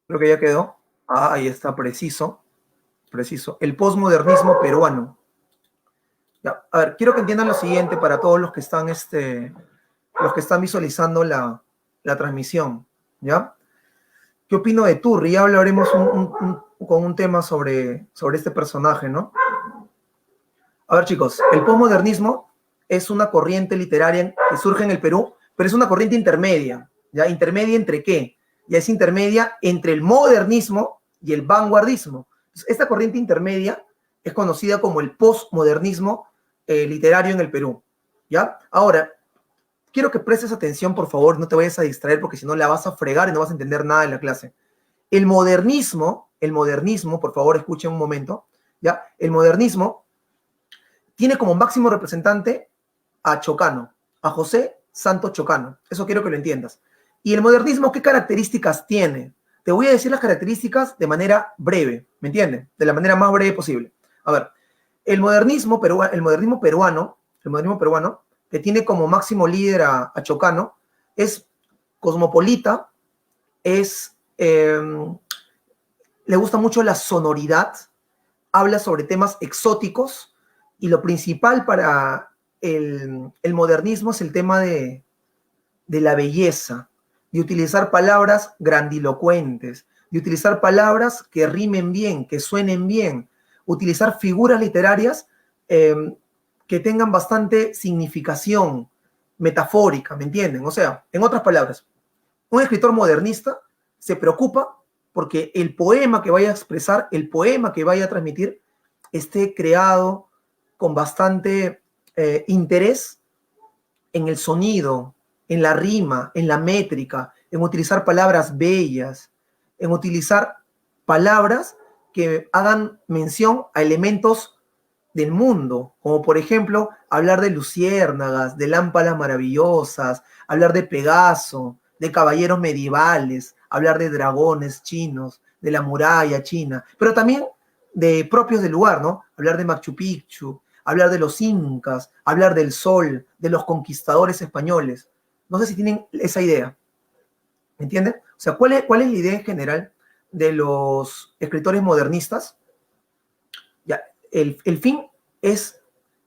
Creo que ya quedó. Ah, ahí está, preciso. Preciso. El posmodernismo peruano. Ya, a ver, quiero que entiendan lo siguiente para todos los que están visualizando la transmisión. ¿Ya? ¿Qué opino de Turri? Ya hablaremos con un tema sobre este personaje, ¿no? A ver, chicos, el posmodernismo es una corriente literaria que surge en el Perú, pero es una corriente intermedia. ¿Ya? ¿Intermedia entre qué? Ya es intermedia entre el modernismo y el vanguardismo. Esta corriente intermedia es conocida como el posmodernismo literario en el Perú. ¿Ya? Ahora, quiero que prestes atención, por favor, no te vayas a distraer porque si no la vas a fregar y no vas a entender nada en la clase. El modernismo, por favor, escuchen un momento, ¿ya? El modernismo tiene como máximo representante a Chocano, a José Santos Chocano. Eso quiero que lo entiendas. ¿Y el modernismo qué características tiene? Te voy a decir las características de manera breve, ¿me entienden? De la manera más breve posible. A ver, el modernismo peruano, que tiene como máximo líder a Chocano, es cosmopolita, le gusta mucho la sonoridad, habla sobre temas exóticos y lo principal para el modernismo es el tema de la belleza, de utilizar palabras grandilocuentes, de utilizar palabras que rimen bien, que suenen bien, utilizar figuras literarias que tengan bastante significación metafórica, ¿me entienden? O sea, en otras palabras, un escritor modernista se preocupa porque el poema que vaya a expresar, el poema que vaya a transmitir, esté creado con bastante interés en el sonido, en la rima, en la métrica, en utilizar palabras bellas, en utilizar palabras que hagan mención a elementos del mundo, como por ejemplo hablar de luciérnagas, de lámparas maravillosas, hablar de Pegaso, de caballeros medievales, hablar de dragones chinos, de la muralla china, pero también de propios del lugar, ¿no? Hablar de Machu Picchu, hablar de los incas, hablar del sol, de los conquistadores españoles. No sé si tienen esa idea, ¿me entienden? O sea, ¿cuál es la idea en general de los escritores modernistas? Ya, el fin es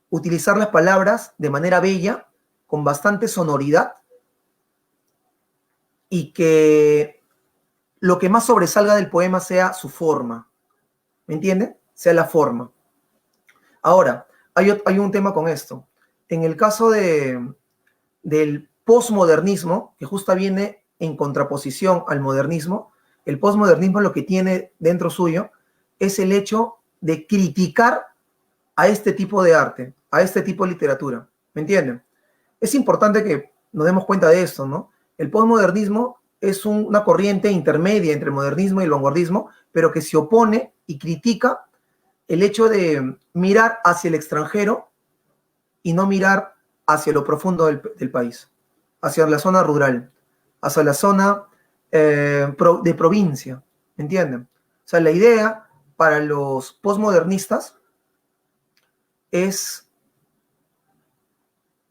utilizar las palabras de manera bella, con bastante sonoridad, y que lo que más sobresalga del poema sea su forma, ¿me entienden? Sea la forma. Ahora, hay un tema con esto. En el caso del posmodernismo, que justo viene en contraposición al modernismo, el posmodernismo lo que tiene dentro suyo es el hecho de criticar a este tipo de arte, a este tipo de literatura. ¿Me entienden? Es importante que nos demos cuenta de esto, ¿no? El posmodernismo es una corriente intermedia entre el modernismo y el vanguardismo, pero que se opone y critica el hecho de mirar hacia el extranjero y no mirar hacia lo profundo del país, hacia la zona rural, hacia la zona de provincia, ¿me entienden? O sea, la idea para los posmodernistas es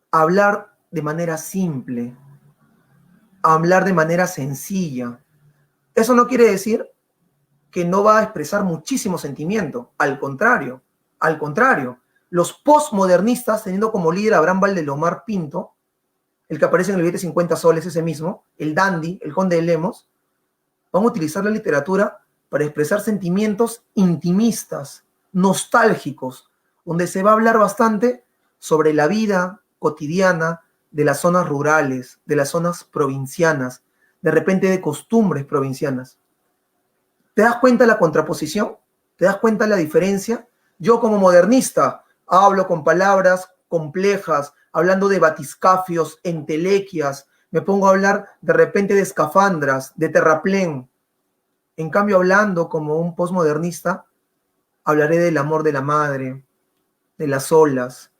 hablar de manera simple, hablar de manera sencilla. Eso no quiere decir que no va a expresar muchísimo sentimiento, al contrario, los postmodernistas, teniendo como líder a Abraham Valdelomar Pinto, el que aparece en el billete 50 soles, ese mismo, el dandy, el conde de Lemos, van a utilizar la literatura para expresar sentimientos intimistas, nostálgicos, donde se va a hablar bastante sobre la vida cotidiana de las zonas rurales, de las zonas provincianas, de repente de costumbres provincianas. ¿Te das cuenta la contraposición? ¿Te das cuenta la diferencia? Yo como modernista hablo con palabras complejas, hablando de batiscafios, entelequias, me pongo a hablar de repente de escafandras, de terraplén. En cambio, hablando como un posmodernista, hablaré del amor de la madre, de las olas,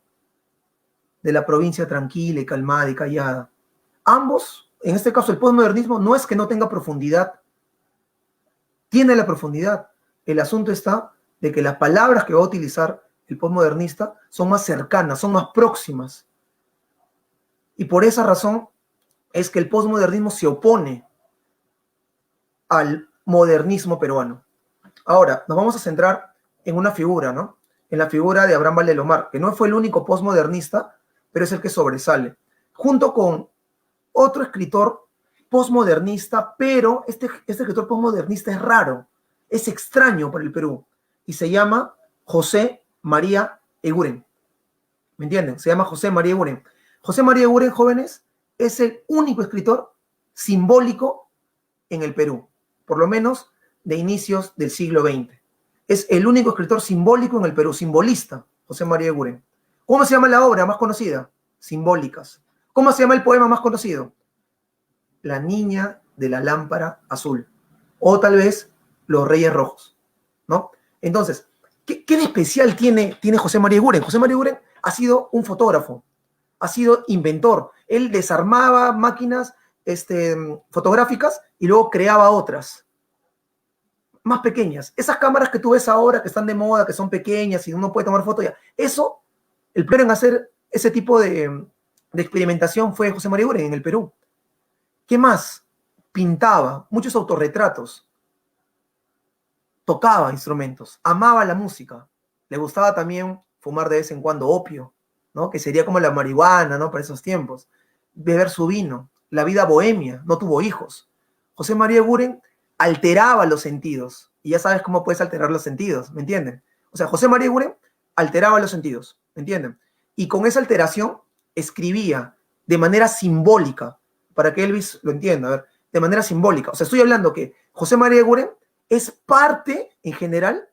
de la provincia tranquila y calmada y callada. Ambos, en este caso el posmodernismo, no es que no tenga profundidad, tiene la profundidad. El asunto está de que las palabras que va a utilizar el posmodernista son más cercanas, son más próximas. Y por esa razón es que el posmodernismo se opone al postmodernismo peruano. Ahora, nos vamos a centrar en una figura, ¿no? En la figura de Abraham Valdemar, que no fue el único postmodernista, pero es el que sobresale. Junto con otro escritor postmodernista, pero este escritor postmodernista es raro, es extraño para el Perú, y se llama José María Eguren. ¿Me entienden? Se llama José María Eguren. José María Eguren, jóvenes, es el único escritor simbólico en el Perú, por lo menos de inicios del siglo XX. Es el único escritor simbólico en el Perú, simbolista, José María Eguren. ¿Cómo se llama la obra más conocida? Simbólicas. ¿Cómo se llama el poema más conocido? La niña de la lámpara azul. O tal vez Los Reyes Rojos, ¿no? Entonces, ¿qué de especial tiene José María Eguren? José María Eguren ha sido un fotógrafo, ha sido inventor. Él desarmaba máquinas fotográficas y luego creaba otras más pequeñas. Esas cámaras que tú ves ahora, que están de moda, que son pequeñas y uno puede tomar fotos ya. Eso, el primero en hacer ese tipo de experimentación fue José María Eguren en el Perú. ¿Qué más? Pintaba muchos autorretratos, tocaba instrumentos, amaba la música, le gustaba también fumar de vez en cuando opio, ¿no? Que sería como la marihuana, ¿no? Para esos tiempos. Beber su vino, la vida bohemia, no tuvo hijos. José María Eguren alteraba los sentidos, y ya sabes cómo puedes alterar los sentidos, ¿me entienden? O sea, José María Eguren alteraba los sentidos, ¿me entienden? Y con esa alteración escribía de manera simbólica, para que Elvis lo entienda, a ver, de manera simbólica. O sea, estoy hablando que José María Eguren es parte, en general,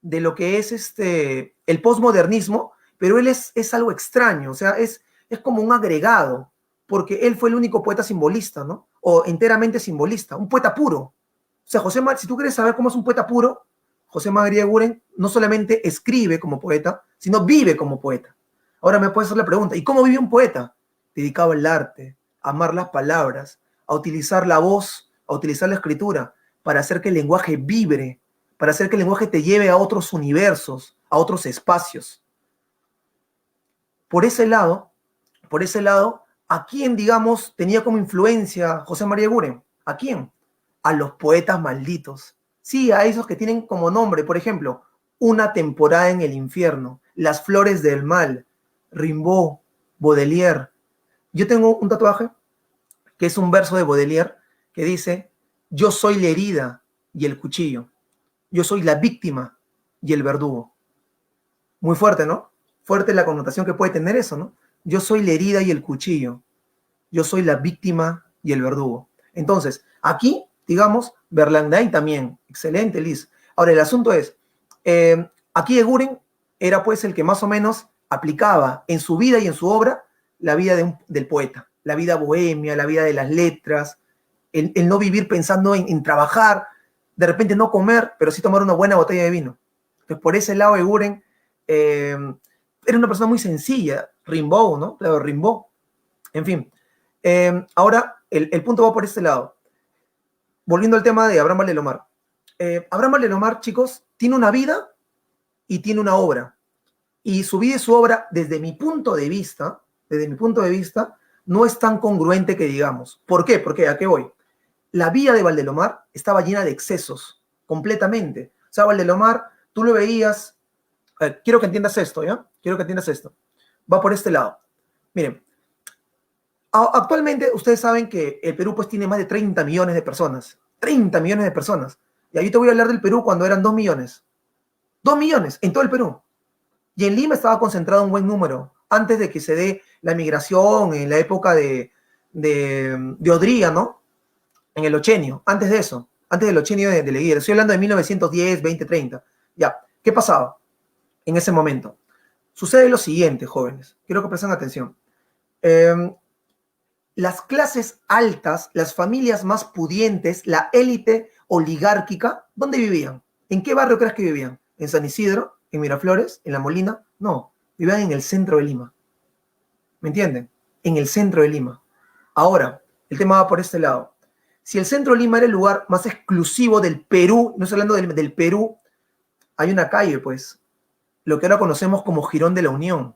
de lo que es el postmodernismo, pero él es algo extraño, o sea, es como un agregado, porque él fue el único poeta simbolista, ¿no? O enteramente simbolista, un poeta puro. O sea, si tú quieres saber cómo es un poeta puro, José María Eguren no solamente escribe como poeta, sino vive como poeta. Ahora me puedes hacer la pregunta, ¿y cómo vive un poeta? Dedicado al arte, a amar las palabras, a utilizar la voz, a utilizar la escritura, para hacer que el lenguaje vibre, para hacer que el lenguaje te lleve a otros universos, a otros espacios. Por ese lado, ¿a quién, digamos, tenía como influencia José María Eguren? ¿A quién? A los poetas malditos. Sí, a esos que tienen como nombre, por ejemplo, Una temporada en el infierno, Las flores del mal, Rimbaud, Baudelaire. Yo tengo un tatuaje que es un verso de Baudelaire que dice: yo soy la herida y el cuchillo, yo soy la víctima y el verdugo. Muy fuerte, ¿no? Fuerte la connotación que puede tener eso, ¿no? Yo soy la herida y el cuchillo, yo soy la víctima y el verdugo. Entonces, aquí, digamos, Berlandain también, excelente, Liz. Ahora, el asunto es, aquí Eguren era pues el que más o menos aplicaba en su vida y en su obra la vida del poeta, la vida bohemia, la vida de las letras, el no vivir pensando en trabajar, de repente no comer, pero sí tomar una buena botella de vino. Entonces, por ese lado, Eguren era una persona muy sencilla. Rimbaud, ¿no? Claro, Rimbaud. En fin. Ahora, el punto va por este lado. Volviendo al tema de Abraham Valdemar. Abraham Valdemar, chicos, tiene una vida y tiene una obra. Y su vida y su obra, desde mi punto de vista, no es tan congruente que digamos. ¿Por qué? Porque ¿a qué voy? La vida de Valdemar estaba llena de excesos, completamente. O sea, Valdemar, tú lo veías. Quiero que entiendas esto, ¿ya? Quiero que entiendas esto. Va por este lado. Miren, actualmente ustedes saben que el Perú pues tiene más de 30 millones de personas. 30 millones de personas. Y ahí te voy a hablar del Perú cuando eran 2 millones. 2 millones en todo el Perú. Y en Lima estaba concentrado un buen número, antes de que se dé la migración, en la época de Odría, ¿no? En el ochenio, antes de eso, antes del ochenio de Leguía. Estoy hablando de 1910, 20, 30. Ya, ¿qué pasaba en ese momento? Sucede lo siguiente, jóvenes. Quiero que presten atención. Las clases altas, las familias más pudientes, la élite oligárquica, ¿dónde vivían? ¿En qué barrio crees que vivían? ¿En San Isidro? ¿En Miraflores? ¿En La Molina? No, vivían en el centro de Lima. ¿Me entienden? En el centro de Lima. Ahora, el tema va por este lado. Si el centro de Lima era el lugar más exclusivo del Perú, no estoy hablando del Perú, hay una calle, pues, lo que ahora conocemos como Jirón de la Unión.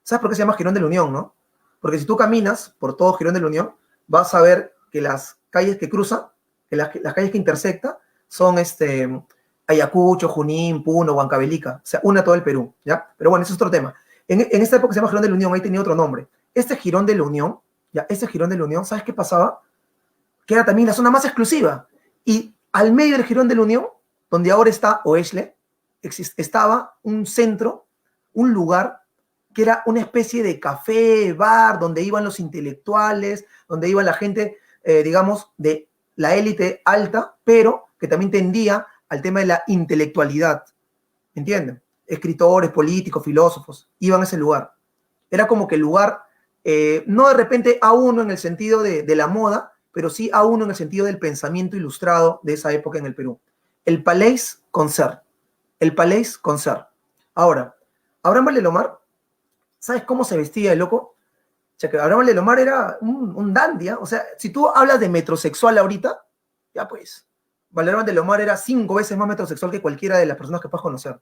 ¿Sabes por qué se llama Jirón de la Unión, no? Porque si tú caminas por todo Jirón de la Unión, vas a ver que las calles que cruzan las calles que intersecta son Ayacucho, Junín, Puno, Huancavelica, o sea, une todo el Perú, ¿ya? Pero bueno, ese es otro tema. En esta época se llama Jirón de la Unión, ahí tenía otro nombre. Este Jirón de la Unión, ya, este Jirón de la Unión, ¿sabes qué pasaba? Que era también la zona más exclusiva. Y al medio del Jirón de la Unión, donde ahora está Oesle, estaba un centro, un lugar que era una especie de café, bar, donde iban los intelectuales, donde iba la gente, digamos, de la élite alta, pero que también tendía al tema de la intelectualidad, ¿entienden? Escritores, políticos, filósofos, iban a ese lugar. Era como que el lugar, no de repente a uno en el sentido de la moda, pero sí a uno en el sentido del pensamiento ilustrado de esa época en el Perú. El Palais Concert. El Palais Concert. Ahora, Abraham Valdemar, ¿sabes cómo se vestía el loco? O sea, que Abraham Valdemar era un dandy, ¿eh? O sea, si tú hablas de metrosexual ahorita, ya pues, Valdemar Valdemar era 5 veces más metrosexual que cualquiera de las personas que puedas conocer.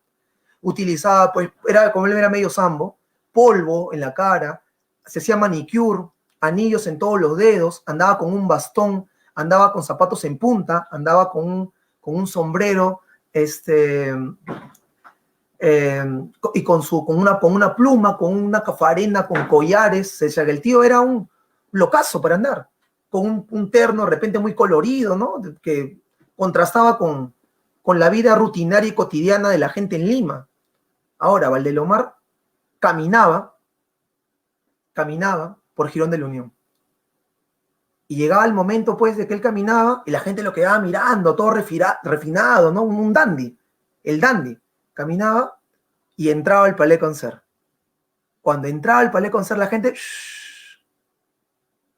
Utilizaba, pues, era como él era medio sambo, polvo en la cara, se hacía manicure, anillos en todos los dedos, andaba con un bastón, andaba con zapatos en punta, andaba con un sombrero, y con una pluma, con una cafarena, con collares. O sea, que el tío era un locazo para andar, con un terno de repente muy colorido, ¿no? Que contrastaba con la vida rutinaria y cotidiana de la gente en Lima. Ahora, Valdemar caminaba por Jirón de la Unión. Y llegaba el momento, pues, de que él caminaba y la gente lo quedaba mirando, todo refinado, ¿no? Un dandy. El dandy. Caminaba y entraba al Palais Concert. Cuando entraba al Palais Concert, la gente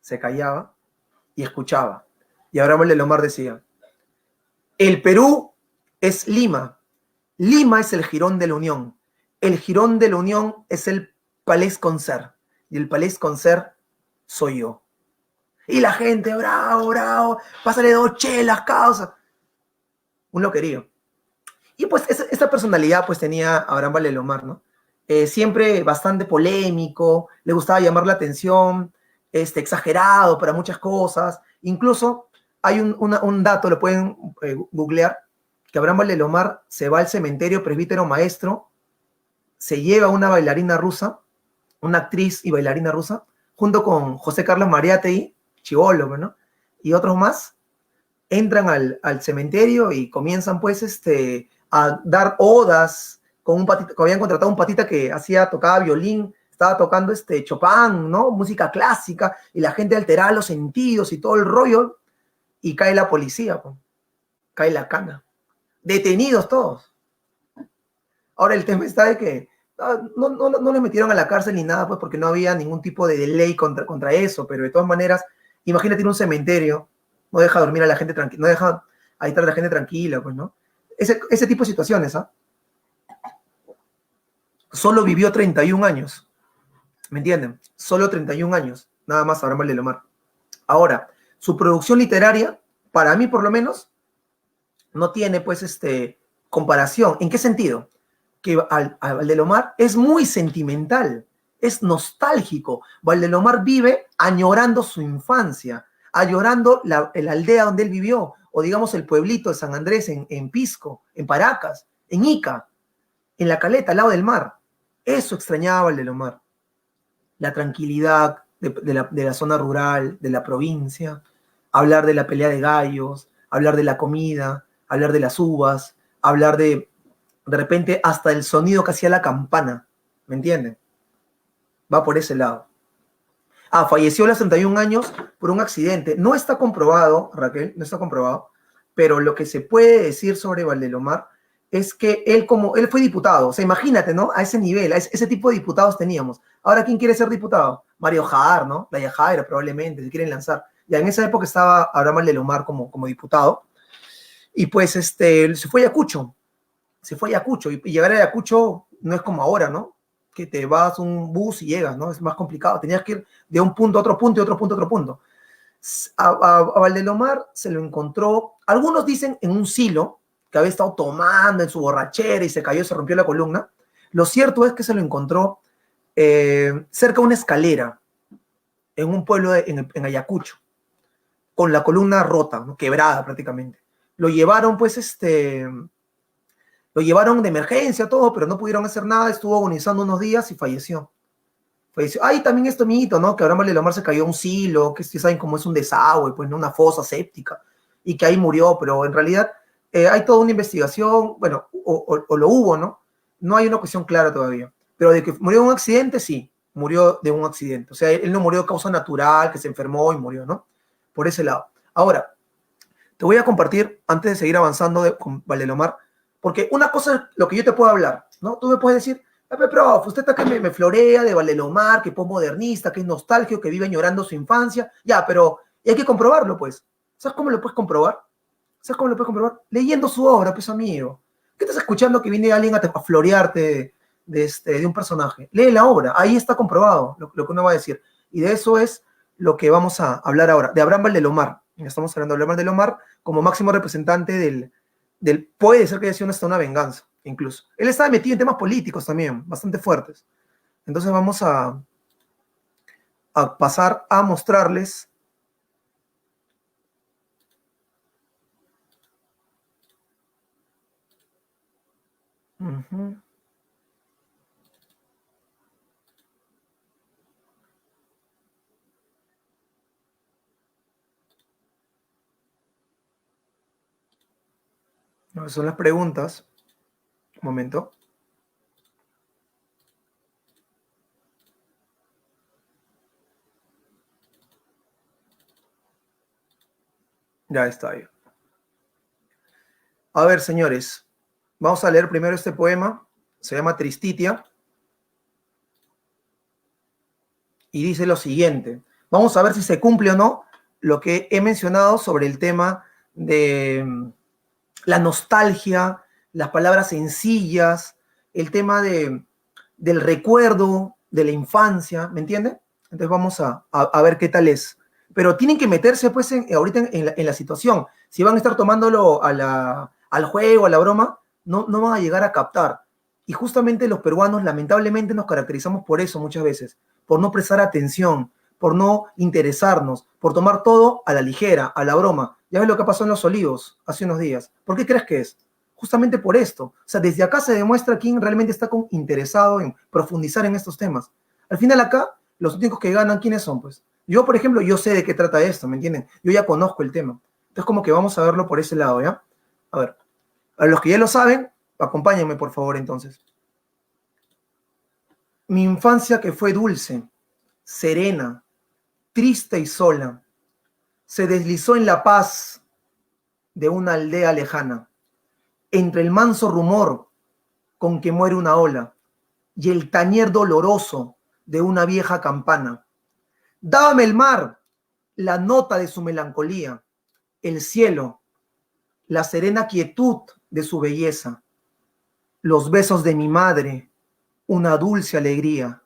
se callaba y escuchaba. Y Abraham Valdemar decía: el Perú es Lima. Lima es el Jirón de la Unión. El Jirón de la Unión es el Palais Concert. Y el Palais Concert soy yo. Y la gente, bravo, bravo, pásale 2 chelas, causa. Un loquerío. Y pues esta personalidad pues tenía Abraham Valdemar, ¿no? Siempre bastante polémico, le gustaba llamar la atención, exagerado para muchas cosas. Incluso hay un dato, lo pueden googlear, que Abraham Valdemar se va al cementerio presbítero maestro, se lleva una bailarina rusa, una actriz y bailarina rusa, junto con José Carlos Mariátegui, chibolo, ¿no? Y otros más, entran al cementerio y comienzan pues a dar odas con un patita, que habían contratado un patita que tocaba violín, estaba tocando Chopin, ¿no? Música clásica, y la gente alteraba los sentidos y todo el rollo, y cae la policía, pues. Cae la cana. Detenidos todos. Ahora el tema está de que no les metieron a la cárcel ni nada, pues, porque no había ningún tipo de ley contra eso, pero de todas maneras, imagínate un cementerio, no deja dormir a la gente tranquila, no deja ahí estar a la gente tranquila, pues, ¿no? Ese tipo de situaciones, ¿ah? Solo vivió 31 años, ¿me entienden? Solo 31 años, nada más Abraham Valdemar. Ahora, su producción literaria, para mí por lo menos, no tiene, pues, comparación. ¿En qué sentido? Que Valdemar es muy sentimental, es nostálgico. Valdemar vive añorando su infancia, añorando la aldea donde él vivió, o digamos el pueblito de San Andrés en Pisco, en Paracas, en Ica, en La Caleta, al lado del mar. Eso extrañaba Valdemar. La tranquilidad de la zona rural, de la provincia, hablar de la pelea de gallos, hablar de la comida, hablar de las uvas, hablar de repente hasta el sonido que hacía la campana, ¿me entienden? Va por ese lado. Falleció a los 31 años por un accidente. No está comprobado, Raquel, no está comprobado, pero lo que se puede decir sobre Valdemar es que él fue diputado. O sea, imagínate, ¿no? A ese nivel, ese tipo de diputados teníamos. Ahora, ¿quién quiere ser diputado? Mario Jaar, ¿no? Daya Jaira, probablemente, se quieren lanzar. Ya en esa época estaba Abraham Valdemar como diputado. Y pues se fue a Ayacucho. Se fue a Ayacucho. Y llegar a Ayacucho no es como ahora, ¿no? Que te vas un bus y llegas, ¿no? Es más complicado. Tenías que ir de un punto a otro punto y otro punto a otro punto. A Valdemar se lo encontró, algunos dicen en un silo, que había estado tomando en su borrachera y se cayó, se rompió la columna. Lo cierto es que se lo encontró cerca de una escalera en un pueblo en Ayacucho. con la columna rota, ¿no? Quebrada prácticamente. Lo llevaron, pues, lo llevaron de emergencia, todo, pero no pudieron hacer nada, estuvo agonizando unos días y falleció. Falleció. Ahí también este mito, ¿no? Que Abraham Valdemar se cayó a un silo, que ustedes saben cómo es un desagüe, pues, ¿no? Una fosa séptica, y que ahí murió, pero en realidad hay toda una investigación, bueno, o lo hubo, ¿no? No hay una cuestión clara todavía. Pero de que murió de un accidente, sí, murió de un accidente. O sea, él no murió de causa natural, que se enfermó y murió, ¿no? Por ese lado. Ahora, te voy a compartir, antes de seguir avanzando con Valdemar, porque una cosa es lo que yo te puedo hablar, ¿no? Tú me puedes decir, prof, usted está que me florea de Valdemar, que es postmodernista, que es nostálgico, que vive añorando su infancia. Ya, pero y hay que comprobarlo, pues. ¿Sabes cómo lo puedes comprobar? ¿Sabes cómo lo puedes comprobar? Leyendo su obra, pues, amigo. ¿Qué estás escuchando que viene alguien a florearte de un personaje? Lee la obra, ahí está comprobado lo que uno va a decir. Y de eso es lo que vamos a hablar ahora, de Abraham Valdemar. Estamos hablando de Abraham Valdemar como máximo representante puede ser que haya sido hasta una venganza, incluso. Él estaba metido en temas políticos también, bastante fuertes. Entonces vamos a pasar a mostrarles son las preguntas. Un momento. Ya está ahí. A ver, señores, vamos a leer primero este poema. Se llama Tristitia. Y dice lo siguiente. Vamos a ver si se cumple o no lo que he mencionado sobre el tema de la nostalgia, las palabras sencillas, el tema del recuerdo, de la infancia, ¿me entienden? Entonces vamos a ver qué tal es. Pero tienen que meterse pues ahorita en la situación. Si van a estar tomándolo al juego, a la broma, no van a llegar a captar. Y justamente los peruanos lamentablemente nos caracterizamos por eso muchas veces, por no prestar atención, por no interesarnos, por tomar todo a la ligera, a la broma. Ya ves lo que pasó en Los Olivos hace unos días. ¿Por qué crees que es? Justamente por esto. O sea, desde acá se demuestra quién realmente está interesado en profundizar en estos temas. Al final acá, los únicos que ganan, ¿quiénes son? Pues yo, por ejemplo, yo sé de qué trata esto, ¿me entienden? Yo ya conozco el tema. Entonces, como que vamos a verlo por ese lado, ¿ya? A ver, a los que ya lo saben, acompáñenme, por favor, entonces. Mi infancia que fue dulce, serena, triste y sola, se deslizó en la paz de una aldea lejana, entre el manso rumor con que muere una ola y el tañer doloroso de una vieja campana. Dábame el mar la nota de su melancolía, el cielo, la serena quietud de su belleza, los besos de mi madre, una dulce alegría,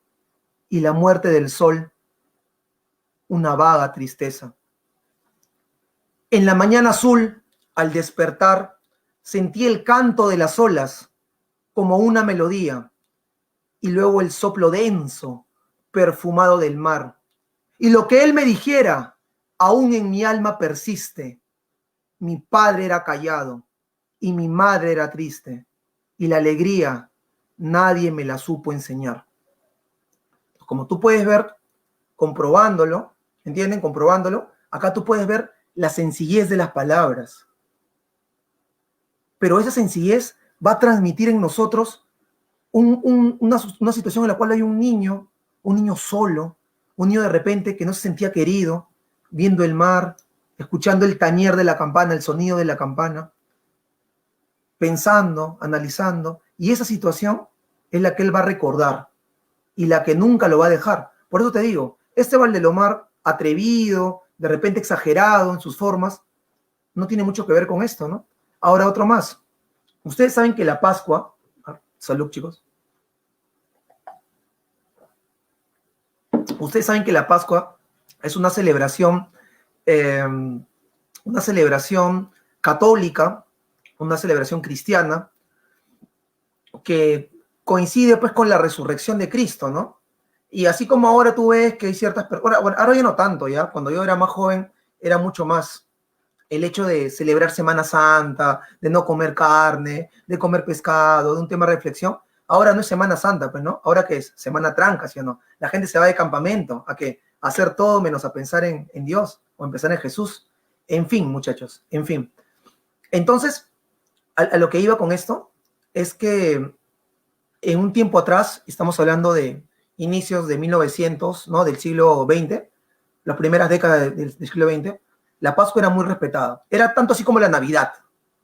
y la muerte del sol, una vaga tristeza. En la mañana azul, al despertar, sentí el canto de las olas como una melodía, y luego el soplo denso, perfumado del mar. Y lo que él me dijera, aún en mi alma persiste. Mi padre era callado y mi madre era triste, y la alegría nadie me la supo enseñar. Como tú puedes ver, comprobándolo, ¿entienden? Comprobándolo, acá tú puedes ver la sencillez de las palabras. Pero esa sencillez va a transmitir en nosotros una situación en la cual hay un niño solo, un niño de repente que no se sentía querido, viendo el mar, escuchando el tañer de la campana, el sonido de la campana, pensando, analizando, y esa situación es la que él va a recordar y la que nunca lo va a dejar. Por eso te digo, este Valdemar atrevido, de repente exagerado en sus formas, no tiene mucho que ver con esto, ¿no? Ahora otro más. Ustedes saben que la Pascua, salud chicos, ustedes saben que la Pascua es una celebración católica, una celebración cristiana, que coincide pues con la resurrección de Cristo, ¿no? Y así como ahora tú ves que hay ciertas personas, bueno, ahora ya no tanto, ya, cuando yo era más joven, era mucho más el hecho de celebrar Semana Santa, de no comer carne, de comer pescado, de un tema de reflexión. Ahora no es Semana Santa, pues, ¿no? Ahora que es Semana Tranca, ¿sí o no? La gente se va de campamento, ¿a qué? A hacer todo menos a pensar en Dios o en pensar en Jesús. En fin, muchachos, en fin. Entonces, a lo que iba con esto es que en un tiempo atrás, estamos hablando de inicios de 1900, ¿no? Del siglo XX, las primeras décadas del siglo XX, la Pascua era muy respetada. Era tanto así como la Navidad.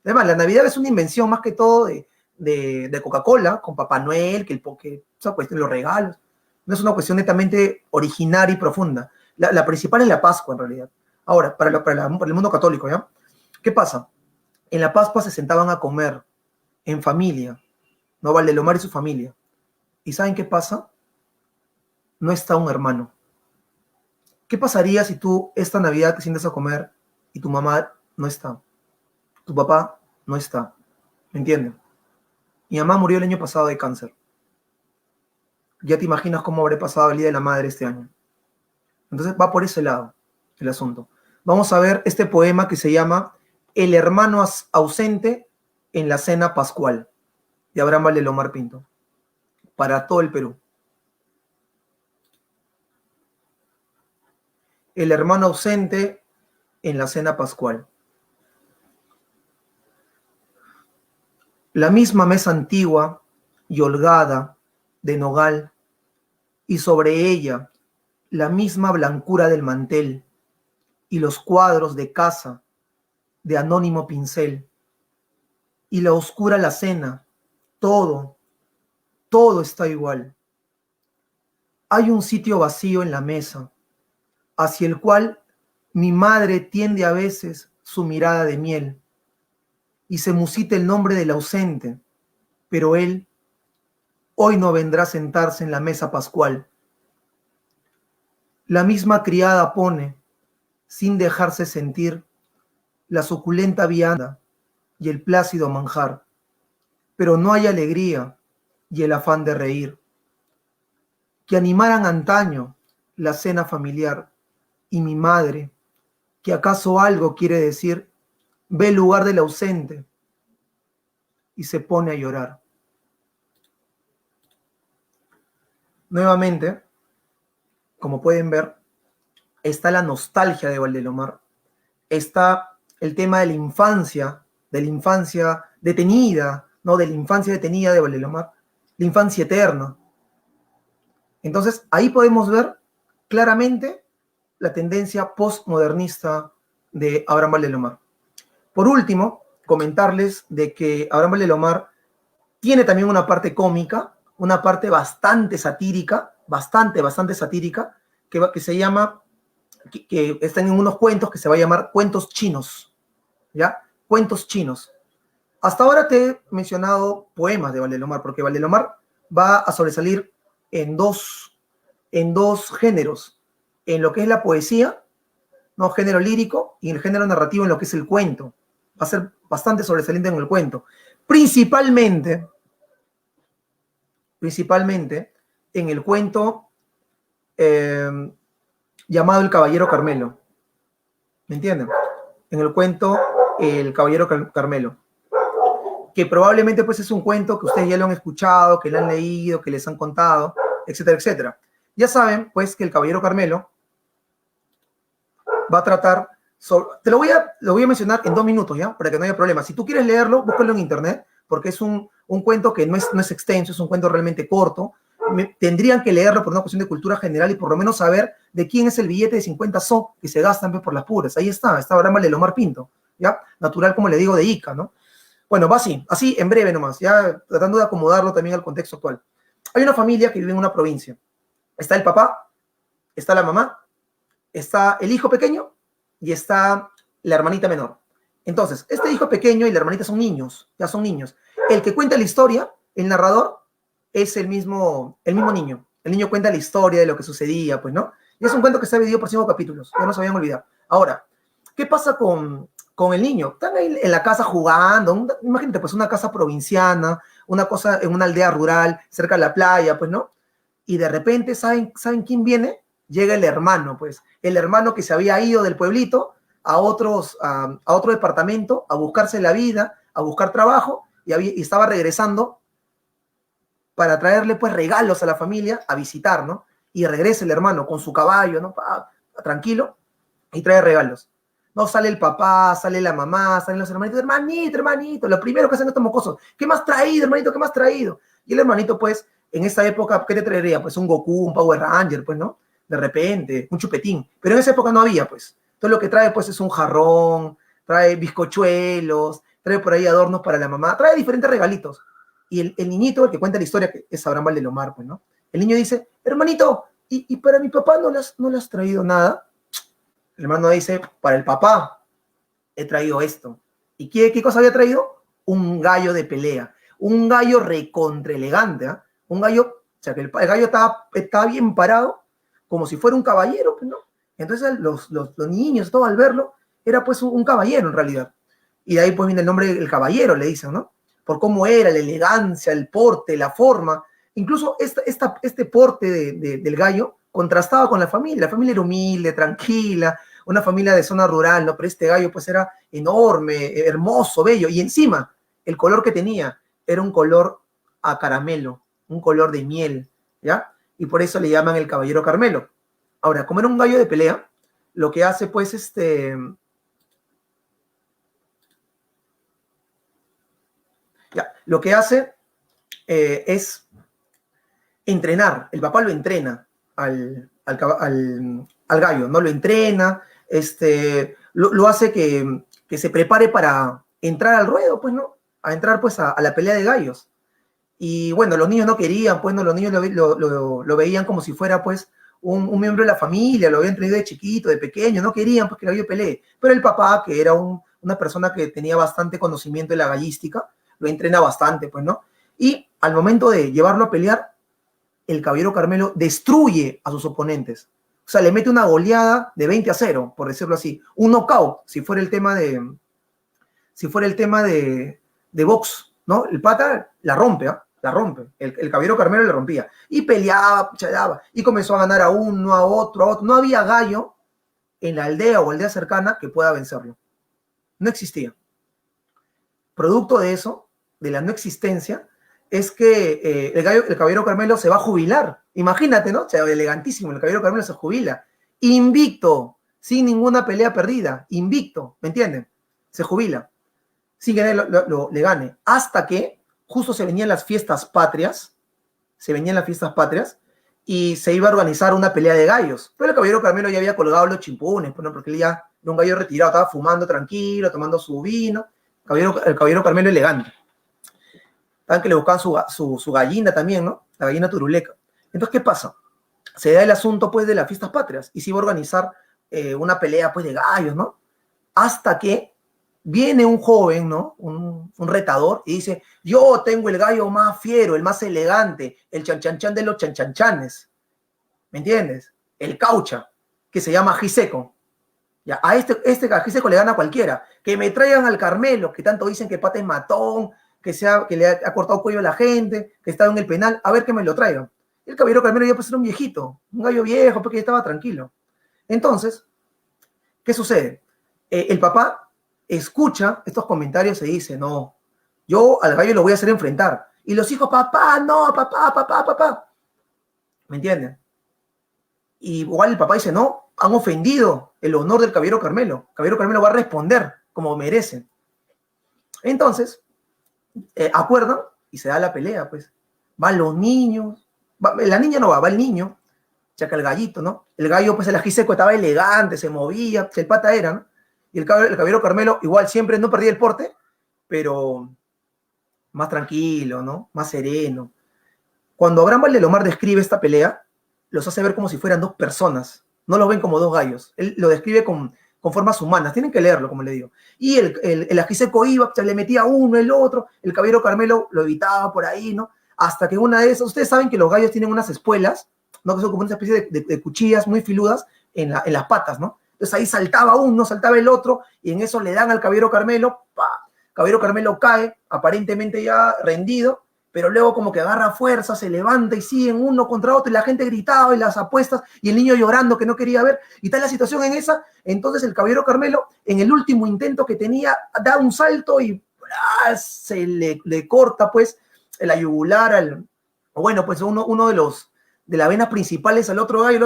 Además, la Navidad es una invención más que todo de Coca-Cola, con Papá Noel, que esa cuestión, los regalos. No es una cuestión netamente originaria y profunda. La principal es la Pascua, en realidad. Ahora, para el mundo católico, ¿ya? ¿Qué pasa? En la Pascua se sentaban a comer en familia, ¿no? Valdelomar y su familia. ¿Y saben qué pasa? No está un hermano. ¿Qué pasaría si tú esta Navidad te sientas a comer y tu mamá no está? Tu papá no está. ¿Me entienden? Mi mamá murió el año pasado de cáncer. Ya te imaginas cómo habré pasado el Día de la Madre este año. Entonces va por ese lado el asunto. Vamos a ver este poema que se llama El hermano ausente en la cena pascual, de Abraham Valdelomar Pinto, para todo el Perú. El hermano ausente en la cena pascual. La misma mesa antigua y holgada de nogal, y sobre ella la misma blancura del mantel y los cuadros de casa de anónimo pincel, y la oscura alacena, todo está igual. Hay un sitio vacío en la mesa, hacia el cual mi madre tiende a veces su mirada de miel, y se musita el nombre del ausente, pero él hoy no vendrá a sentarse en la mesa pascual. La misma criada pone, sin dejarse sentir, la suculenta vianda y el plácido manjar, pero no hay alegría y el afán de reír, que animaran antaño la cena familiar, y mi madre, que acaso algo quiere decir, ve el lugar del ausente y se pone a llorar. Nuevamente, como pueden ver, está la nostalgia de Valdelomar, está el tema de la infancia detenida, ¿no? De la infancia detenida de Valdelomar, la infancia eterna. Entonces, ahí podemos ver claramente la tendencia postmodernista de Abraham Valdelomar. Por último, comentarles de que Abraham Valdelomar tiene también una parte cómica, una parte bastante satírica, bastante satírica, que se llama, que están en unos cuentos que se va a llamar cuentos chinos, ¿ya? Cuentos chinos. Hasta ahora te he mencionado poemas de Valdelomar, porque Valdelomar va a sobresalir en dos géneros, en lo que es la poesía, ¿no? Género lírico, y el género narrativo en lo que es el cuento. Va a ser bastante sobresaliente en el cuento. Principalmente en el cuento llamado El Caballero Carmelo. ¿Me entienden? En el cuento El Caballero Carmelo. Que probablemente pues es un cuento que ustedes ya lo han escuchado, que lo han leído, que les han contado, etcétera, etcétera. Ya saben pues que El Caballero Carmelo va a tratar sobre... Lo voy a mencionar en 2 minutos, ¿ya? Para que no haya problema. Si tú quieres leerlo, búscalo en internet, porque es un cuento que no es extenso, es un cuento realmente corto. Tendrían que leerlo por una cuestión de cultura general y por lo menos saber de quién es el billete de 50 so que se gastan por las puras. Ahí está Abraham Valdelomar Pinto, ¿ya? Natural, como le digo, de Ica, ¿no? Bueno, va así en breve nomás, ya tratando de acomodarlo también al contexto actual. Hay una familia que vive en una provincia. Está el papá, está la mamá, está el hijo pequeño y está la hermanita menor. Entonces, este hijo pequeño y la hermanita son niños, ya son niños. El que cuenta la historia, el narrador, es el mismo niño. El niño cuenta la historia de lo que sucedía, pues, ¿no? Y es un cuento que está dividido por 5 capítulos, ya no se habían olvidado. Ahora, ¿qué pasa con el niño? Están ahí en la casa jugando, imagínate, pues, una casa provinciana, una cosa en una aldea rural, cerca de la playa, pues, ¿no? Y de repente, ¿saben quién viene? Llega el hermano, pues, el hermano que se había ido del pueblito, a otro departamento a buscarse la vida, a buscar trabajo, y estaba regresando para traerle pues regalos a la familia, a visitar, ¿no? Y regresa el hermano con su caballo, ¿no? Tranquilo, y trae regalos. No, sale el papá, sale la mamá, salen los hermanitos, hermanito, hermanito, lo primero que hacen estos mocosos, ¿qué más traído, hermanito, qué más traído? Y el hermanito, pues, en esa época, ¿qué te traería? Pues un Goku, un Power Ranger, pues, ¿no? De repente, un chupetín. Pero en esa época no había, pues. Entonces lo que trae, pues, es un jarrón, trae bizcochuelos, trae por ahí adornos para la mamá, trae diferentes regalitos. Y el niñito, el que cuenta la historia, que es Abraham Valdelomar, pues, ¿no? El niño dice, hermanito, ¿y para mi papá no le has traído nada? El hermano dice, para el papá he traído esto. ¿Y qué cosa había traído? Un gallo de pelea. Un gallo recontra elegante, ¿eh? Un gallo, o sea, que el gallo estaba bien parado, como si fuera un caballero, pues, ¿no? Entonces los niños, todo al verlo, era pues un caballero en realidad. Y de ahí pues viene el nombre del caballero, le dicen, ¿no? Por cómo era, la elegancia, el porte, la forma. Incluso este porte del gallo contrastaba con la familia. La familia era humilde, tranquila, una familia de zona rural, ¿no? Pero este gallo pues era enorme, hermoso, bello. Y encima, el color que tenía era un color a caramelo, un color de miel, ¿ya? Y por eso le llaman el caballero Carmelo. Ahora, como era un gallo de pelea, lo que hace pues lo que hace es entrenar. El papá lo entrena al gallo, ¿no? Lo entrena, lo hace que se prepare para entrar al ruedo, pues, ¿no? A entrar, pues, a la pelea de gallos. Y bueno, los niños no querían, pues, ¿no? Los niños lo veían como si fuera, pues, un miembro de la familia, lo habían traído de chiquito, de pequeño, no querían, pues, que el gallo pelee. Pero el papá, que era una persona que tenía bastante conocimiento de la gallística, lo entrena bastante, pues, ¿no? Y al momento de llevarlo a pelear, el caballero Carmelo destruye a sus oponentes. O sea, le mete una goleada de 20-0, por decirlo así. Un knockout, si fuera el tema de box, ¿no? El pata la rompe, ¿eh? La rompe. El caballero Carmelo le rompía. Y peleaba, chaleaba, y comenzó a ganar a uno, a otro. No había gallo en la aldea o aldea cercana que pueda vencerlo. No existía. Producto de eso, de la no existencia, es que el caballero Carmelo se va a jubilar. Imagínate, ¿no? O sea, elegantísimo, el caballero Carmelo se jubila. Invicto, sin ninguna pelea perdida. Invicto, ¿me entienden? Se jubila. Sin que nadie le gane. Hasta que justo se venían las fiestas patrias, y se iba a organizar una pelea de gallos. Pero el caballero Carmelo ya había colgado los chimpunes, ¿no? Porque él ya era un gallo retirado, estaba fumando tranquilo, tomando su vino. El caballero Carmelo elegante. Saben que le buscaban su gallina también, ¿no? La gallina turuleca. Entonces, ¿qué pasa? Se da el asunto, pues, de las fiestas patrias y se iba a organizar una pelea, pues, de gallos, ¿no? Hasta que viene un joven, ¿no? Un retador y dice, yo tengo el gallo más fiero, el más elegante, el chanchanchan de los chanchanchanes. ¿Me entiendes? El caucha, que se llama Giseco. Ya, a este Giseco le gana a cualquiera. Que me traigan al Carmelo, que tanto dicen que pata es matón, que le ha cortado cuello a la gente, que estaba en el penal, a ver que me lo traigan. El caballero Carmelo ya pues era un viejito, un gallo viejo, porque ya estaba tranquilo. Entonces, ¿qué sucede? El papá escucha estos comentarios y dice, no, yo al gallo lo voy a hacer enfrentar. Y los hijos, papá, no, papá. ¿Me entienden? Y igual el papá dice, no, han ofendido el honor del caballero Carmelo. El caballero Carmelo va a responder como merece. Entonces, acuerdan y se da la pelea, pues. Van los niños, la niña no va el niño, ya que el gallito, ¿no? El gallo, pues el ajiseco estaba elegante, se movía, el pata era, ¿no? Y el caballero Carmelo igual siempre no perdía el porte, pero más tranquilo, ¿no? Más sereno. Cuando Abraham Valdelomar describe esta pelea, los hace ver como si fueran dos personas, no los ven como dos gallos, él lo describe con formas humanas, tienen que leerlo, como le digo. Y el ajiseco iba, se le metía uno, el otro, el caballero Carmelo lo evitaba por ahí, ¿no? Hasta que una de esas, ustedes saben que los gallos tienen unas espuelas, ¿no? Que son como una especie de cuchillas muy filudas en las patas, ¿no? Entonces ahí saltaba uno, saltaba el otro, y en eso le dan al caballero Carmelo, ¡pah! Caballero Carmelo cae, aparentemente ya rendido, pero luego como que agarra fuerza, se levanta y siguen uno contra otro y la gente gritaba y las apuestas y el niño llorando que no quería ver y tal la situación en esa. Entonces el caballero Carmelo en el último intento que tenía da un salto y se le corta pues la yugular bueno, pues uno de las venas principales al otro gallo,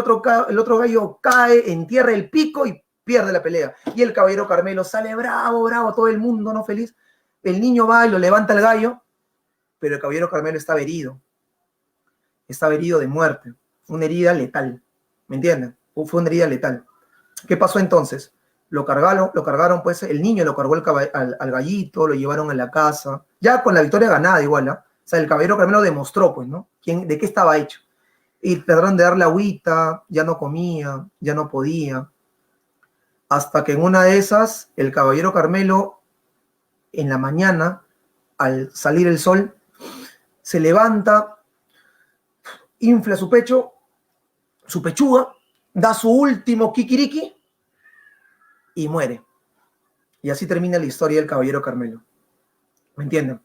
el otro gallo cae, entierra el pico y pierde la pelea. Y el caballero Carmelo sale bravo, bravo, todo el mundo no feliz. El niño va y lo levanta el gallo, pero el caballero Carmelo estaba herido de muerte, una herida letal, ¿me entienden? Fue una herida letal. ¿Qué pasó entonces? Lo cargaron, pues el niño lo cargó al gallito, lo llevaron a la casa, ya con la victoria ganada igual, ¿eh? O sea, el caballero Carmelo demostró, pues, ¿no? De qué estaba hecho. Y trataron de darle agüita, ya no comía, ya no podía. Hasta que en una de esas, el caballero Carmelo, en la mañana, al salir el sol, se levanta, infla su pecho, su pechuga, da su último kikiriki y muere. Y así termina la historia del caballero Carmelo. ¿Me entienden?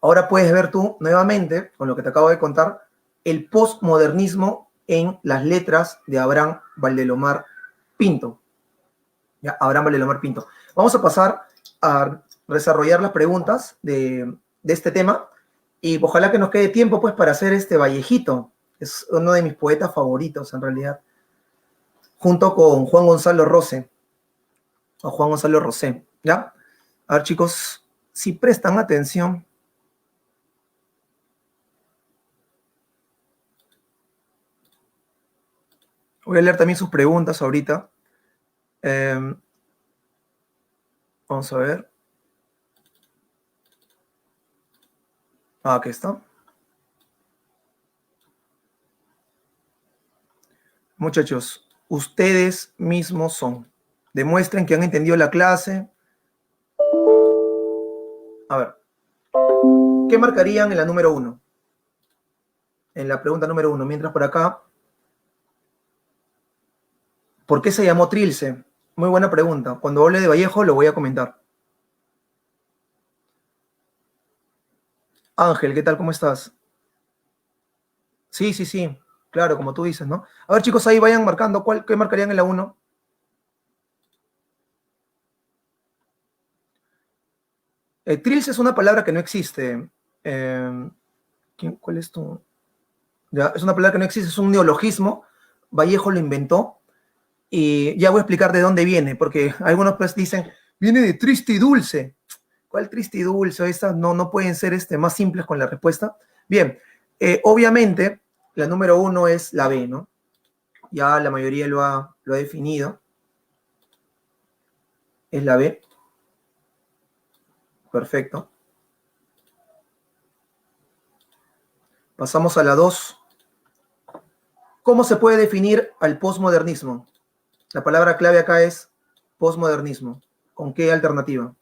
Ahora puedes ver tú nuevamente, con lo que te acabo de contar, el postmodernismo en las letras de Abraham Valdelomar Pinto. ¿Ya? Abraham Valdelomar Pinto. Vamos a pasar a desarrollar las preguntas de este tema y ojalá que nos quede tiempo pues para hacer este Vallejito. Es uno de mis poetas favoritos en realidad, junto con Juan Gonzalo Rosé, o Juan Gonzalo Rosé, ¿ya? A ver, chicos, si prestan atención. Voy a leer también sus preguntas ahorita. Vamos a ver. Aquí está. Muchachos, ustedes mismos son. Demuestren que han entendido la clase. A ver. ¿Qué marcarían en la número 1? En la pregunta número 1. Mientras por acá. ¿Por qué se llamó Trilce? Muy buena pregunta. Cuando hable de Vallejo lo voy a comentar. Ángel, ¿qué tal? ¿Cómo estás? Sí, sí, sí. Claro, como tú dices, ¿no? A ver, chicos, ahí vayan marcando. ¿Qué marcarían en la 1? Trilce es una palabra que no existe. ¿Cuál es tu...? Ya, es una palabra que no existe, es un neologismo. Vallejo lo inventó. Y ya voy a explicar de dónde viene, porque algunos pues dicen, viene de triste y dulce. ¿Cuál triste y dulce? Estas no pueden ser más simples con la respuesta. Bien, obviamente la número 1 es la B, ¿no? Ya la mayoría lo ha definido. Es la B. Perfecto. Pasamos a la 2. ¿Cómo se puede definir al posmodernismo? La palabra clave acá es posmodernismo. ¿Con qué alternativa?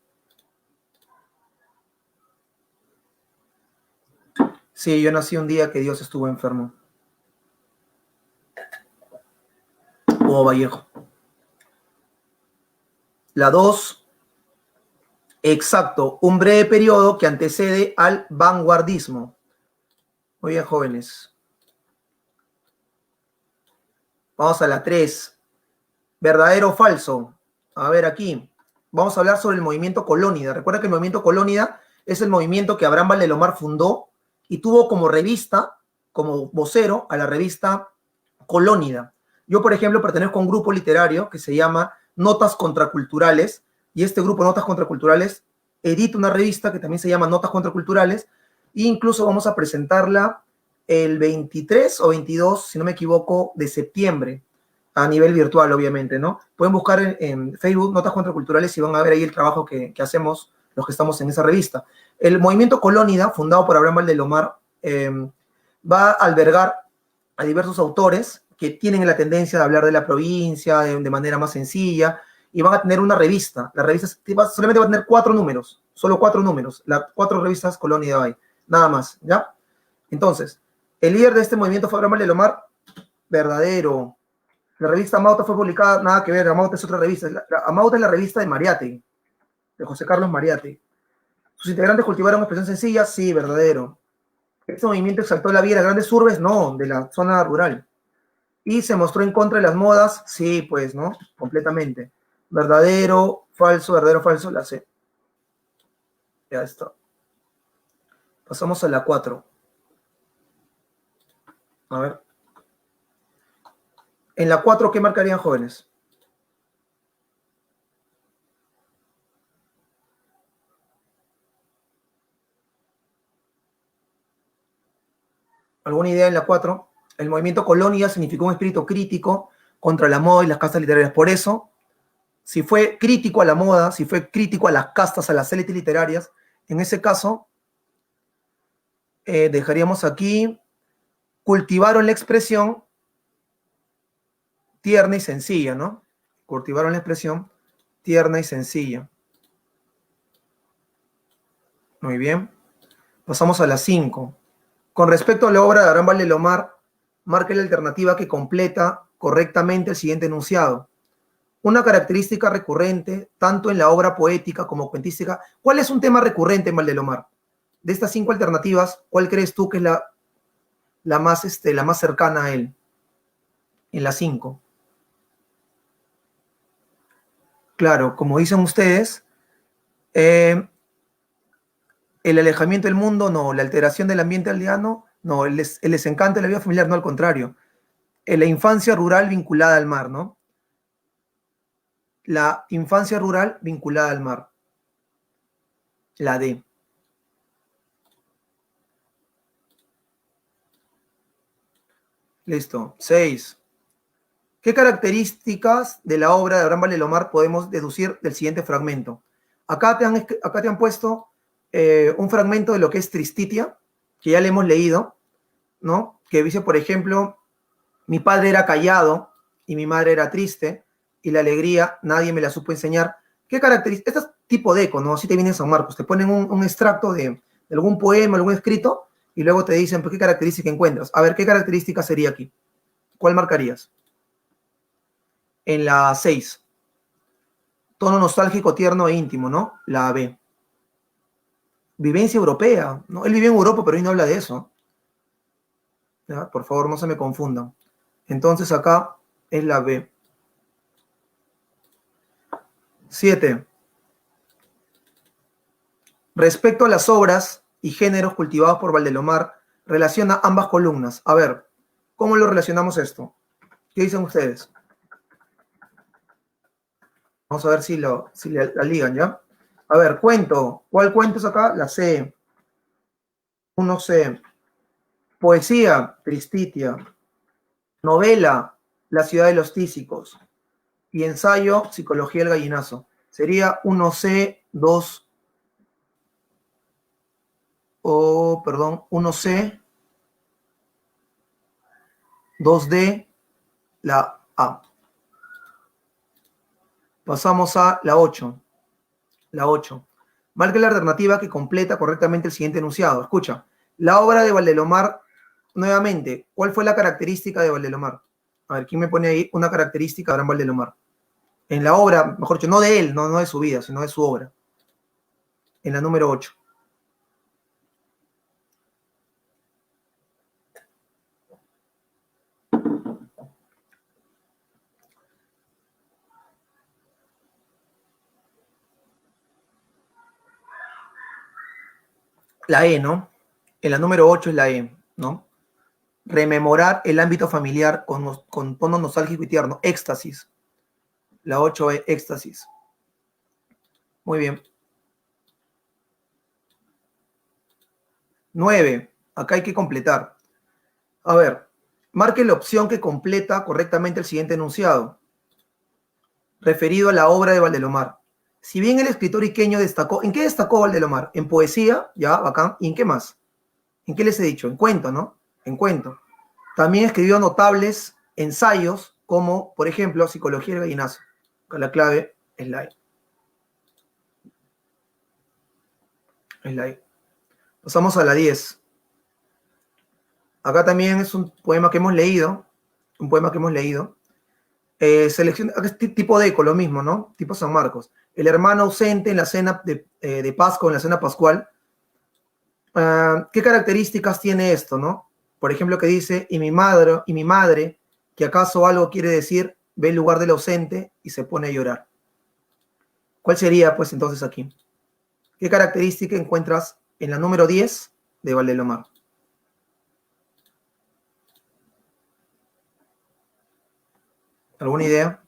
Sí, yo nací un día que Dios estuvo enfermo. O Vallejo. La 2. Exacto, un breve periodo que antecede al vanguardismo. Muy bien, jóvenes. Vamos a la 3. ¿Verdadero o falso? A ver aquí. Vamos a hablar sobre el movimiento Colónida. Recuerda que el movimiento Colónida es el movimiento que Abraham Valdelomar fundó y tuvo como revista, como vocero, a la revista Colónida. Yo, por ejemplo, pertenezco a un grupo literario que se llama Notas Contraculturales, y este grupo Notas Contraculturales edita una revista que también se llama Notas Contraculturales, e incluso vamos a presentarla el 23 o 22, si no me equivoco, de septiembre, a nivel virtual, obviamente, ¿no? Pueden buscar en Facebook Notas Contraculturales y van a ver ahí el trabajo que hacemos los que estamos en esa revista. El movimiento Colónida, fundado por Abraham Valdelomar, va a albergar a diversos autores que tienen la tendencia de hablar de la provincia de manera más sencilla, y van a tener una revista. La revista solamente va a tener 4 números, solo 4 números, las 4 revistas Colónida hay, nada más, ¿ya? Entonces, el líder de este movimiento fue Abraham Valdelomar. Verdadero. La revista Amauta fue publicada, nada que ver, Amauta es otra revista. Amauta es la revista de Mariátegui, de José Carlos Mariátegui. ¿Sus integrantes cultivaron expresión sencilla? Sí, verdadero. Este movimiento exaltó la vida de las grandes urbes, no, de la zona rural. Y se mostró en contra de las modas, sí, pues, ¿no? Completamente. Verdadero, falso, la C. Ya está. Pasamos a la 4. A ver. En la 4, ¿qué marcarían, jóvenes? ¿Alguna idea en la 4? El movimiento Colonia significó un espíritu crítico contra la moda y las castas literarias. Por eso, si fue crítico a la moda, si fue crítico a las castas, a las élites literarias, en ese caso, dejaríamos aquí, cultivaron la expresión tierna y sencilla, ¿no? Cultivaron la expresión tierna y sencilla. Muy bien. Pasamos a la 5. Con respecto a la obra de Abraham Valdemar, marca la alternativa que completa correctamente el siguiente enunciado. Una característica recurrente, tanto en la obra poética como cuentística. ¿Cuál es un tema recurrente en Valdemar? De estas 5 alternativas, ¿cuál crees tú que es la más cercana a él? En la 5. Claro, como dicen ustedes, el alejamiento del mundo, no. La alteración del ambiente aldeano, no. El desencanto de la vida familiar, no, al contrario. La infancia rural vinculada al mar, ¿no? La infancia rural vinculada al mar. La D. Listo. 6. ¿Qué características de la obra de Abraham Valdemar podemos deducir del siguiente fragmento? Acá te han puesto un fragmento de lo que es Tristitia, que ya le hemos leído, ¿no? Que dice, por ejemplo, mi padre era callado y mi madre era triste, y la alegría nadie me la supo enseñar. ¿Qué características? Este es tipo de eco, ¿no? Así te viene en San Marcos, te ponen un extracto de algún poema, algún escrito, y luego te dicen, ¿qué característica encuentras? A ver, ¿qué característica sería aquí? ¿Cuál marcarías? En la 6. Tono nostálgico, tierno e íntimo, ¿no? La B. Vivencia europea, ¿no? Él vive en Europa, pero hoy no habla de eso. ¿Ya? Por favor, no se me confundan. Entonces acá es la B. 7. Respecto a las obras y géneros cultivados por Valdemar, relaciona ambas columnas. A ver, ¿cómo lo relacionamos esto? ¿Qué dicen ustedes? Vamos a ver si la ligan, ¿ya? A ver, cuento. ¿Cuál cuento es acá? La C. 1C. Poesía, Tristitia. Novela, La ciudad de los tísicos. Y ensayo, Psicología del gallinazo. Sería 1C, 2, 1C, 2D, la A. Pasamos a la 8. La 8. Marca la alternativa que completa correctamente el siguiente enunciado. Escucha, la obra de Valdemar, nuevamente, ¿cuál fue la característica de Valdemar? A ver, ¿quién me pone ahí una característica de Abraham Valdemar? En la obra, mejor dicho, no de él, no de su vida, sino de su obra. En la número 8. La E, ¿no? En la número 8 es la E, ¿no? Rememorar el ámbito familiar con tono nostálgico y tierno. Éxtasis. La 8 es éxtasis. Muy bien. 9. Acá hay que completar. A ver, marque la opción que completa correctamente el siguiente enunciado, referido a la obra de Valdemar. Si bien el escritor iqueño destacó, ¿en qué destacó Valdemar? En poesía, ya, bacán. ¿Y en qué más? ¿En qué les he dicho? En cuento, ¿no? En cuento. También escribió notables ensayos como, por ejemplo, Psicología del gallinazo. La clave es la E. Es la E. Pasamos a la 10. Acá también es un poema que hemos leído. Un poema que hemos leído. Selección, tipo de eco, lo mismo, ¿no? Tipo San Marcos. El hermano ausente en la cena de Pascua, en la cena pascual. ¿Qué características tiene esto, no? Por ejemplo, que dice, y mi madre, que acaso algo quiere decir, ve el lugar del ausente y se pone a llorar. ¿Cuál sería, pues, entonces aquí? ¿Qué característica encuentras en la número 10 de Valdemar? ¿Alguna idea?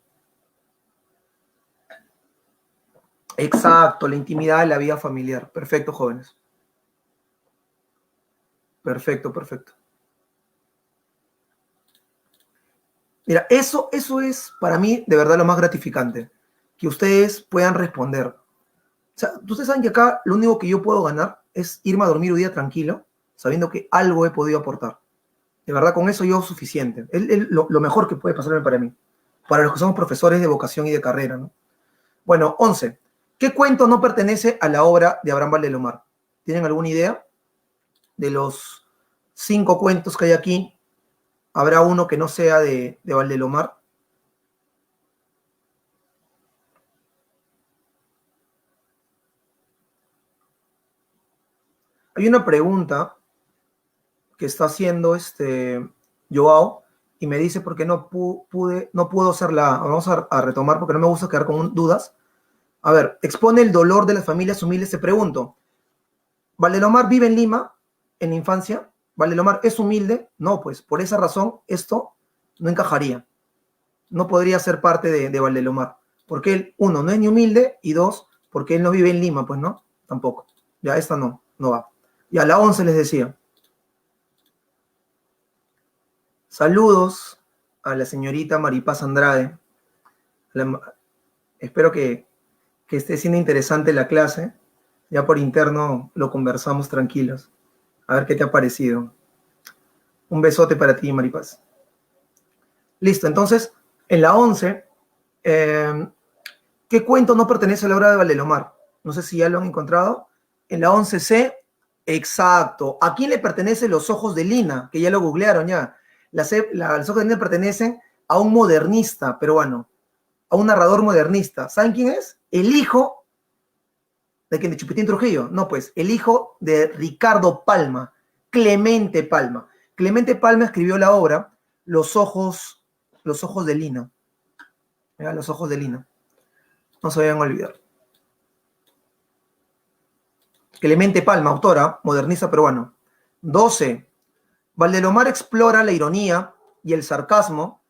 Exacto, la intimidad de la vida familiar. Perfecto, jóvenes. Perfecto, perfecto. Mira, eso es para mí de verdad lo más gratificante, que ustedes puedan responder. O sea, ustedes saben que acá lo único que yo puedo ganar es irme a dormir un día tranquilo, sabiendo que algo he podido aportar. De verdad, con eso yo suficiente. Es lo mejor que puede pasarme para mí, para los que somos profesores de vocación y de carrera, ¿no? Bueno, 11. ¿Qué cuento no pertenece a la obra de Abraham Valdelomar? ¿Tienen alguna idea? De los 5 cuentos que hay aquí, ¿habrá uno que no sea de Valdelomar? Hay una pregunta que está haciendo Joao y me dice por qué no puedo hacerla. Vamos a retomar porque no me gusta quedar con dudas. A ver, expone el dolor de las familias humildes. Te pregunto, ¿Valdelomar vive en Lima en la infancia? ¿Valdelomar es humilde? No, pues por esa razón esto no encajaría. No podría ser parte de Valdelomar. Porque él, uno, no es ni humilde y dos, porque él no vive en Lima, pues no, tampoco. Ya esta no va. Y a la 11 les decía, saludos a la señorita Maripaz Andrade. Espero que esté siendo interesante la clase. Ya por interno lo conversamos tranquilos. A ver qué te ha parecido. Un besote para ti, Maripaz. Listo, entonces, en la 11, ¿qué cuento no pertenece a la obra de Valdelomar? No sé si ya lo han encontrado. En la 11C, exacto. ¿A quién le pertenecen los ojos de Lina? Que ya lo googlearon ya. Los ojos de Lina pertenecen a un modernista peruano, a un narrador modernista. ¿Saben quién es? El hijo de quien de Chupetín Trujillo. No, pues, el hijo de Ricardo Palma, Clemente Palma. Clemente Palma escribió la obra Los ojos de Lina. Mira, Los ojos de Lina. No se vayan a olvidar. Clemente Palma, autora, modernista peruano. 12. Valdelomar explora la ironía y el sarcasmo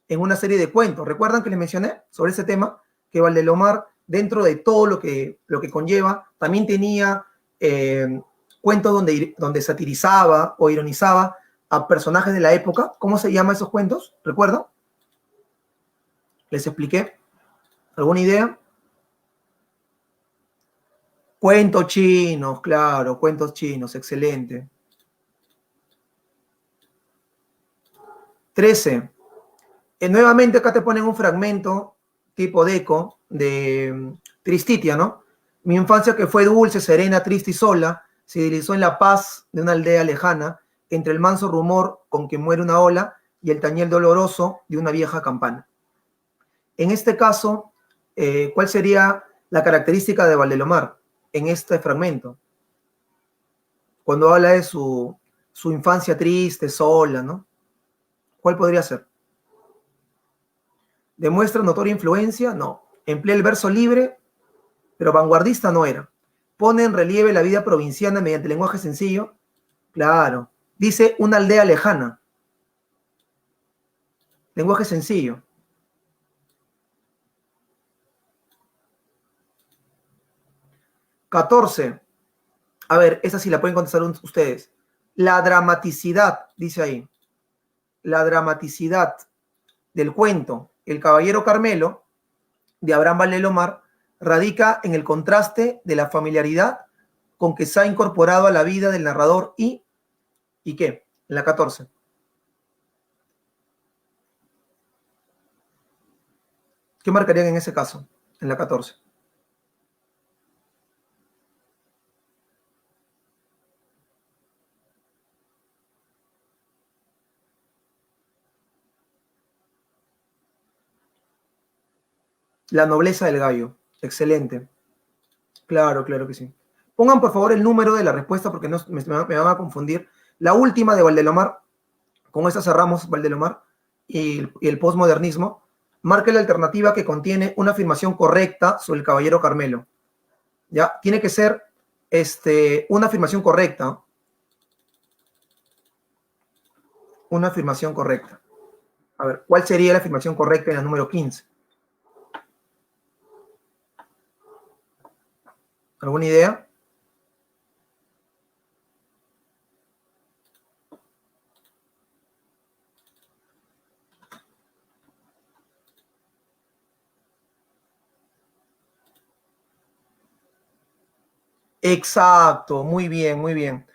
en una serie de cuentos. ¿Recuerdan que les mencioné sobre ese tema? Que Valdelomar, dentro de todo lo que conlleva, también tenía cuentos donde satirizaba o ironizaba a personajes de la época. ¿Cómo se llaman esos cuentos? ¿Recuerdan? ¿Les expliqué? ¿Alguna idea? Cuentos chinos, claro, cuentos chinos, excelente. 13. Nuevamente acá te ponen un fragmento tipo Deco de Tristitia, ¿no? Mi infancia que fue dulce, serena, triste y sola, se deslizó en la paz de una aldea lejana, entre el manso rumor con que muere una ola y el tañer doloroso de una vieja campana. En este caso, ¿cuál sería la característica de Valdelomar en este fragmento? Cuando habla de su infancia triste, sola, ¿no? ¿Cuál podría ser? ¿Demuestra notoria influencia? No. ¿Emplea el verso libre? Pero vanguardista no era. ¿Pone en relieve la vida provinciana mediante lenguaje sencillo? Claro. Dice una aldea lejana. Lenguaje sencillo. 14. A ver, esa sí la pueden contestar ustedes. La dramaticidad, dice ahí. La dramaticidad del cuento El Caballero Carmelo de Abraham Valdelomar radica en el contraste de la familiaridad con que se ha incorporado a la vida del narrador ¿y qué? En la 14. ¿Qué marcarían en ese caso? En la 14. La nobleza del gallo. Excelente. Claro, claro que sí. Pongan por favor el número de la respuesta porque no, me van a confundir. La última de Valdelomar, con esta cerramos Valdelomar y el postmodernismo. Marque la alternativa que contiene una afirmación correcta sobre el caballero Carmelo. ¿Ya? Tiene que ser una afirmación correcta. Una afirmación correcta. A ver, ¿cuál sería la afirmación correcta en la número 15? ¿Alguna idea? Exacto, muy bien, muy bien.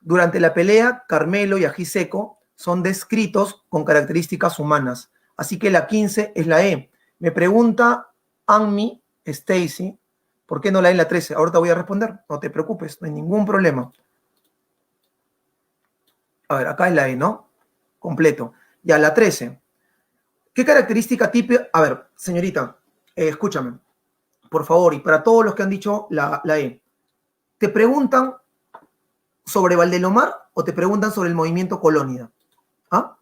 Durante la pelea, Carmelo y Ají Seco son descritos con características humanas. Así que la 15 es la E. Me pregunta Anmi, Stacy, ¿por qué no la E en la 13? Ahorita voy a responder, no te preocupes, no hay ningún problema. A ver, acá es la E, ¿no? Completo. Ya, la 13. ¿Qué característica típica? A ver, señorita, escúchame, por favor, y para todos los que han dicho la E. ¿Te preguntan sobre Valdelomar o te preguntan sobre el movimiento Colónida? ¿Ah?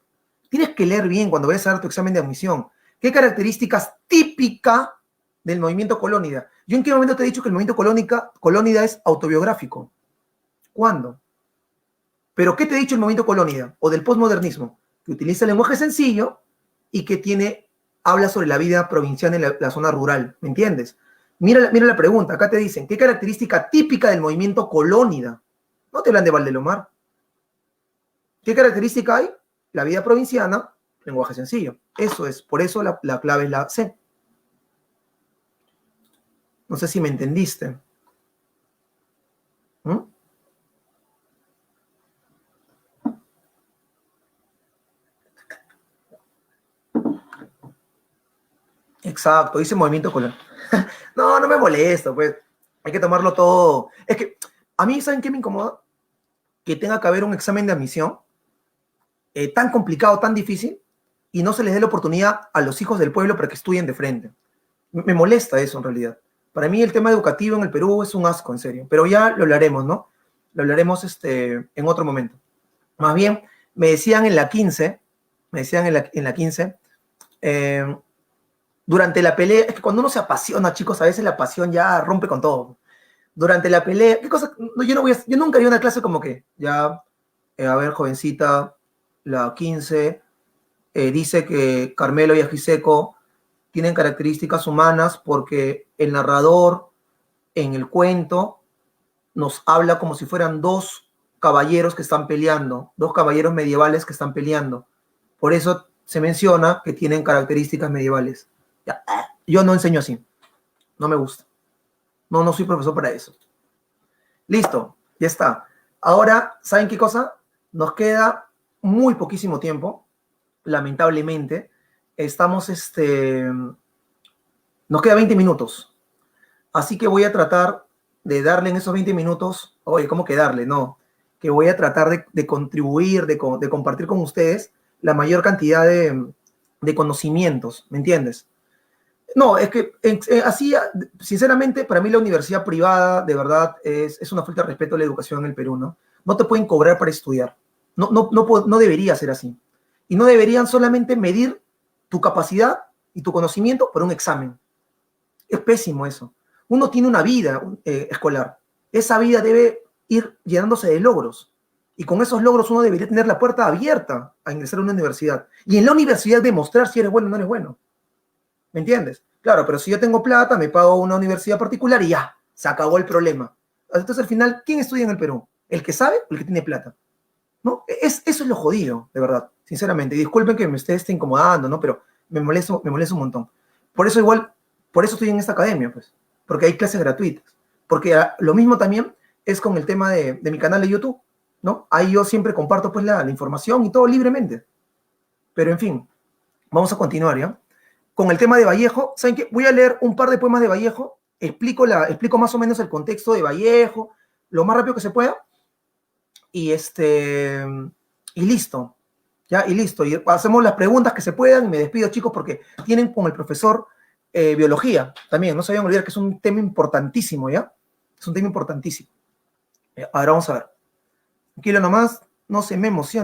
Tienes que leer bien cuando vayas a dar tu examen de admisión. ¿Qué características típicas del movimiento Colónida? ¿Yo en qué momento te he dicho que el movimiento Colónida es autobiográfico? ¿Cuándo? ¿Pero qué te he dicho el movimiento Colónida o del postmodernismo? Que utiliza el lenguaje sencillo y que habla sobre la vida provincial en la zona rural. ¿Me entiendes? Mira la pregunta. Acá te dicen, ¿qué característica típica del movimiento Colónida? No te hablan de Valdelomar. ¿Qué característica hay? La vida provinciana, lenguaje sencillo. Eso es, por eso la clave es la C. No sé si me entendiste. ¿Mm? Exacto, dice movimiento color. No, no me molesto, pues. Hay que tomarlo todo. Es que a mí, ¿saben qué me incomoda? Que tenga que haber un examen de admisión tan complicado, tan difícil, y no se les dé la oportunidad a los hijos del pueblo para que estudien de frente. Me molesta eso en realidad. Para mí el tema educativo en el Perú es un asco, en serio. Pero ya lo hablaremos, ¿no? Lo hablaremos en otro momento. Más bien, me decían en la 15, durante la pelea, es que cuando uno se apasiona, chicos, a veces la pasión ya rompe con todo. Durante la pelea, ¿qué cosa? No, yo nunca haría una clase como que, ya, a ver, jovencita, la 15, dice que Carmelo y Ajiseco tienen características humanas porque el narrador en el cuento nos habla como si fueran dos caballeros que están peleando, dos caballeros medievales que están peleando. Por eso se menciona que tienen características medievales. Ya, yo no enseño así, no me gusta. No soy profesor para eso. Listo, ya está. Ahora, ¿saben qué cosa? Nos queda muy poquísimo tiempo, lamentablemente. Estamos, nos queda 20 minutos. Así que voy a tratar de darle en esos 20 minutos, oye, ¿cómo que darle? No, que voy a tratar de contribuir, de compartir con ustedes la mayor cantidad de conocimientos, ¿me entiendes? No, es que así, sinceramente, para mí la universidad privada, de verdad, es una falta de respeto a la educación en el Perú, ¿no? No te pueden cobrar para estudiar. No debería ser así. Y no deberían solamente medir tu capacidad y tu conocimiento por un examen. Es pésimo eso. Uno tiene una vida escolar. Esa vida debe ir llenándose de logros. Y con esos logros uno debería tener la puerta abierta a ingresar a una universidad. Y en la universidad demostrar si eres bueno o no eres bueno. ¿Me entiendes? Claro, pero si yo tengo plata, me pago una universidad particular y ya, se acabó el problema. Entonces, al final, ¿quién estudia en el Perú? ¿El que sabe o el que tiene plata? ¿No? Eso es lo jodido, de verdad, sinceramente. Y disculpen que me esté incomodando, ¿no? Pero me molesta un montón. Por eso por eso estoy en esta academia, pues. Porque hay clases gratuitas. Porque lo mismo también es con el tema de mi canal de YouTube, ¿no? Ahí yo siempre comparto, pues, la información y todo libremente. Pero, en fin, vamos a continuar, ¿ya? Con el tema de Vallejo, ¿saben qué? Voy a leer un par de poemas de Vallejo, explico más o menos el contexto de Vallejo, lo más rápido que se pueda, y listo, ¿ya? Y listo, y hacemos las preguntas que se puedan, y me despido, chicos, porque tienen con el profesor biología también, no se vayan a olvidar que es un tema importantísimo, ¿ya? Es un tema importantísimo. Ahora vamos a ver. Tranquilo nomás, no se me emociona.